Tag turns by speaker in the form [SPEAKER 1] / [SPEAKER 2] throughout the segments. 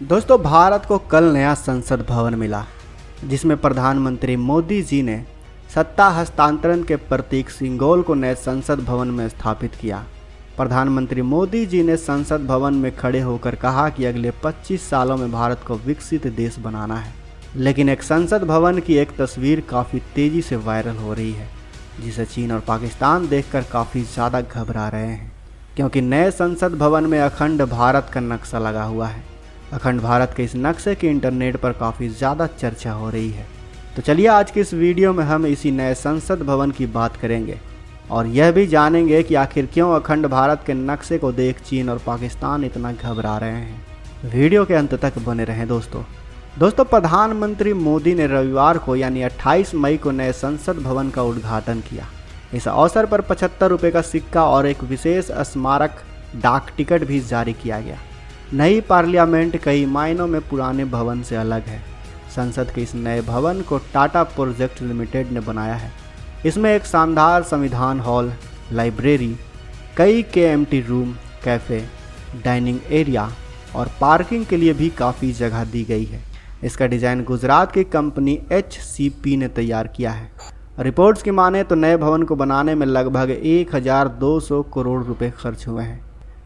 [SPEAKER 1] दोस्तों, भारत को कल नया संसद भवन मिला, जिसमें प्रधानमंत्री मोदी जी ने सत्ता हस्तांतरण के प्रतीक सिंगोल को नए संसद भवन में स्थापित किया। प्रधानमंत्री मोदी जी ने संसद भवन में खड़े होकर कहा कि अगले 25 सालों में भारत को विकसित देश बनाना है। लेकिन एक संसद भवन की एक तस्वीर काफ़ी तेज़ी से वायरल हो रही है, जिसे चीन और पाकिस्तान देखकर काफ़ी ज़्यादा घबरा रहे हैं, क्योंकि नए संसद भवन में अखंड भारत का नक्शा लगा हुआ है। अखंड भारत के इस नक्शे की इंटरनेट पर काफ़ी ज़्यादा चर्चा हो रही है। तो चलिए आज की इस वीडियो में हम इसी नए संसद भवन की बात करेंगे और यह भी जानेंगे कि आखिर क्यों अखंड भारत के नक्शे को देख चीन और पाकिस्तान इतना घबरा रहे हैं। वीडियो के अंत तक बने रहें दोस्तों, प्रधानमंत्री मोदी ने रविवार को यानी 28 मई को नए संसद भवन का उद्घाटन किया। इस अवसर पर 75 रुपये का सिक्का और एक विशेष स्मारक डाक टिकट भी जारी किया गया। नई पार्लियामेंट कई मायनों में पुराने भवन से अलग है। संसद के इस नए भवन को टाटा प्रोजेक्ट लिमिटेड ने बनाया है। इसमें एक शानदार संविधान हॉल, लाइब्रेरी, कई KMT room, cafe, dining area और पार्किंग के लिए भी काफ़ी जगह दी गई है। इसका डिज़ाइन गुजरात की कंपनी HCP ने तैयार किया है। रिपोर्ट्स की माने तो नए भवन को बनाने में लगभग 1200 करोड़ रुपए खर्च हुए हैं।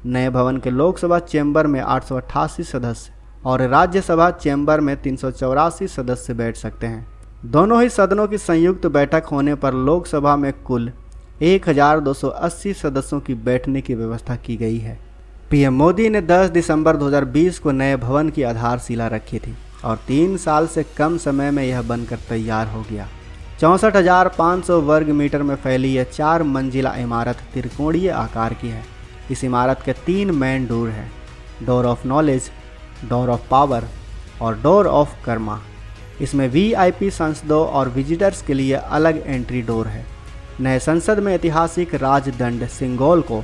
[SPEAKER 1] नए भवन के लोकसभा चैम्बर में 888 सदस्य और राज्यसभा चैम्बर में 384 सदस्य बैठ सकते हैं। दोनों ही सदनों की संयुक्त बैठक होने पर लोकसभा में कुल 1280 सदस्यों की बैठने की व्यवस्था की गई है। पीएम मोदी ने 10 दिसंबर 2020 को नए भवन की आधारशिला रखी थी और 3 साल से कम समय में यह बनकर तैयार हो गया। 64,500 वर्ग मीटर में फैली यह 4 मंजिला इमारत त्रिकोणीय आकार की है। इस इमारत के 3 मेन डोर हैं: door of knowledge, door of power और डोर ऑफ कर्मा। इसमें VIP सांसदों और विजिटर्स के लिए अलग एंट्री डोर है। नए संसद में ऐतिहासिक राजदंड सिंगोल को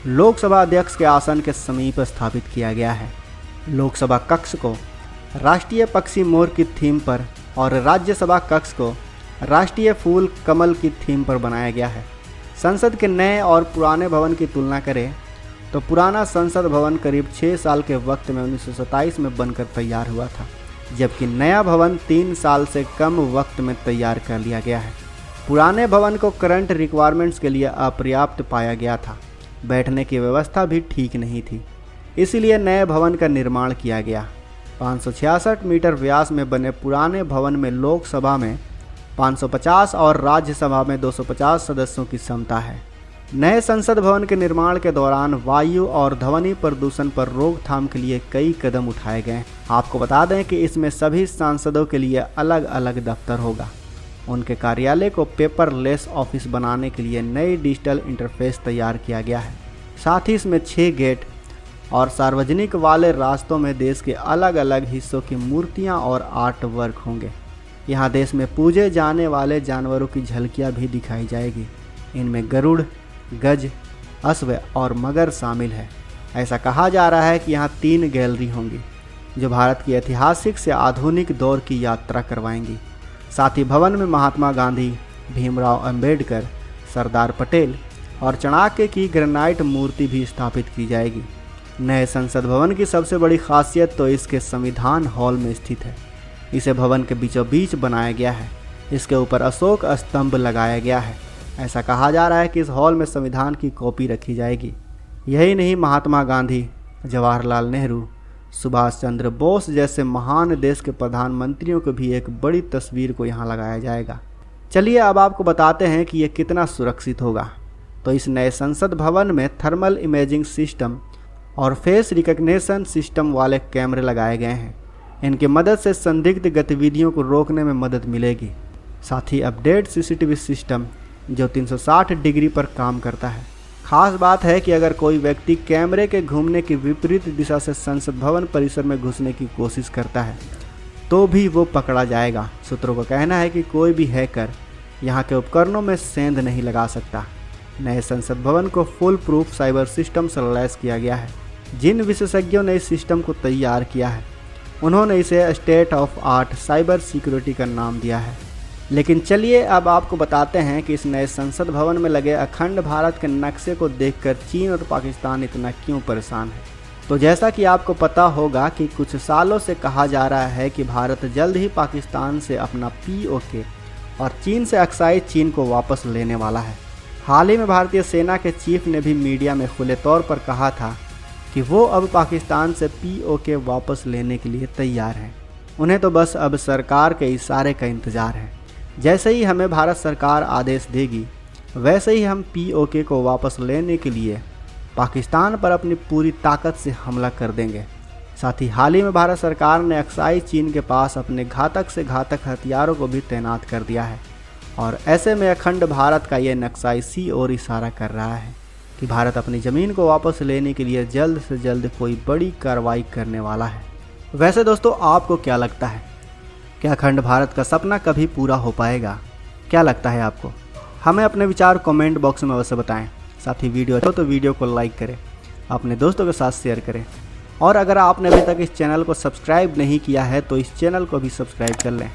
[SPEAKER 1] लोकसभा अध्यक्ष के आसन के समीप स्थापित किया गया है। लोकसभा कक्ष को राष्ट्रीय पक्षी मोर की थीम पर और राज्यसभा कक्ष को राष्ट्रीय फूल कमल की थीम पर बनाया गया है। संसद के नए और पुराने भवन की तुलना करें तो पुराना संसद भवन करीब 6 साल के वक्त में 1927 में बनकर तैयार हुआ था, जबकि नया भवन 3 साल से कम वक्त में तैयार कर लिया गया है। पुराने भवन को करंट रिक्वायरमेंट्स के लिए अपर्याप्त पाया गया था। बैठने की व्यवस्था भी ठीक नहीं थी, इसीलिए नए भवन का निर्माण किया गया। 566 मीटर व्यास में बने पुराने भवन में लोकसभा में 550 और राज्यसभा में 250 सदस्यों की क्षमता है। नए संसद भवन के निर्माण के दौरान वायु और ध्वनि प्रदूषण पर रोकथाम के लिए कई कदम उठाए गए। आपको बता दें कि इसमें सभी सांसदों के लिए अलग अलग दफ्तर होगा। उनके कार्यालय को पेपरलेस ऑफिस बनाने के लिए नई डिजिटल इंटरफेस तैयार किया गया है। साथ ही इसमें 6 गेट और सार्वजनिक वाले रास्तों में देश के अलग अलग हिस्सों की मूर्तियाँ और आर्ट वर्क होंगे। यहाँ देश में पूजे जाने वाले जानवरों की झलकियाँ भी दिखाई जाएगी। इनमें गरुड़, गज, अश्व और मगर शामिल है। ऐसा कहा जा रहा है कि यहाँ 3 गैलरी होंगी जो भारत की ऐतिहासिक से आधुनिक दौर की यात्रा करवाएंगी। साथ ही भवन में महात्मा गांधी, भीमराव अंबेडकर, सरदार पटेल और चाणक्य की ग्रेनाइट मूर्ति भी स्थापित की जाएगी। नए संसद भवन की सबसे बड़ी खासियत तो इसके संविधान हॉल में स्थित है। इसे भवन के बीचों बीच बनाया गया है। इसके ऊपर अशोक स्तंभ लगाया गया है। ऐसा कहा जा रहा है कि इस हॉल में संविधान की कॉपी रखी जाएगी। यही नहीं, महात्मा गांधी, जवाहरलाल नेहरू, सुभाष चंद्र बोस जैसे महान देश के प्रधानमंत्रियों को भी एक बड़ी तस्वीर को यहाँ लगाया जाएगा। चलिए अब आपको बताते हैं कि ये कितना सुरक्षित होगा। तो इस नए संसद भवन में थर्मल इमेजिंग सिस्टम और फेस रिकग्निशन सिस्टम वाले कैमरे लगाए गए हैं। इनकी मदद से संदिग्ध गतिविधियों को रोकने में मदद मिलेगी। साथ ही अपडेट CCTV सिस्टम जो 360 डिग्री पर काम करता है। खास बात है कि अगर कोई व्यक्ति कैमरे के घूमने की विपरीत दिशा से संसद भवन परिसर में घुसने की कोशिश करता है तो भी वो पकड़ा जाएगा। सूत्रों का कहना है कि कोई भी हैकर यहाँ के उपकरणों में सेंध नहीं लगा सकता। नए संसद भवन को फुल प्रूफ साइबर सिस्टम से लैस किया गया है। जिन विशेषज्ञों ने इस सिस्टम को तैयार किया है उन्होंने इसे state of art cyber security का नाम दिया है। लेकिन चलिए अब आपको बताते हैं कि इस नए संसद भवन में लगे अखंड भारत के नक्शे को देखकर चीन और पाकिस्तान इतना क्यों परेशान है। तो जैसा कि आपको पता होगा कि कुछ सालों से कहा जा रहा है कि भारत जल्द ही पाकिस्तान से अपना पीओके और चीन से अक्साई चीन को वापस लेने वाला है। हाल ही में भारतीय सेना के चीफ ने भी मीडिया में खुले तौर पर कहा था कि वो अब पाकिस्तान से पीओके वापस लेने के लिए तैयार हैं। उन्हें तो बस अब सरकार के इशारे का इंतज़ार है। जैसे ही हमें भारत सरकार आदेश देगी वैसे ही हम पीओके को वापस लेने के लिए पाकिस्तान पर अपनी पूरी ताकत से हमला कर देंगे। साथ ही हाल ही में भारत सरकार ने अक्साई चीन के पास अपने घातक से घातक हथियारों को भी तैनात कर दिया है और ऐसे में अखंड भारत का ये नक्शा इसी ओर इशारा कर रहा है कि भारत अपनी ज़मीन को वापस लेने के लिए जल्द से जल्द कोई बड़ी कार्रवाई करने वाला है। वैसे दोस्तों, आपको क्या लगता है, क्या अखंड भारत का सपना कभी पूरा हो पाएगा? क्या लगता है आपको? हमें अपने विचार कमेंट बॉक्स में अवश्य बताएं। साथ ही वीडियो अच्छा तो वीडियो को लाइक करें, अपने दोस्तों के साथ शेयर करें और अगर आपने अभी तक इस चैनल को सब्सक्राइब नहीं किया है तो इस चैनल को भी सब्सक्राइब कर लें।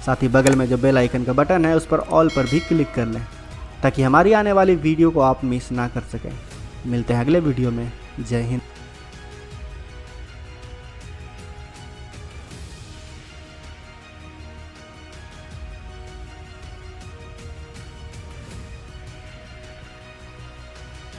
[SPEAKER 1] साथ ही बगल में जो बेल आइकन का बटन है उस पर ऑल पर भी क्लिक कर लें ताकि हमारी आने वाली वीडियो को आप मिस ना कर सकें। मिलते हैं अगले वीडियो में। जय हिंद।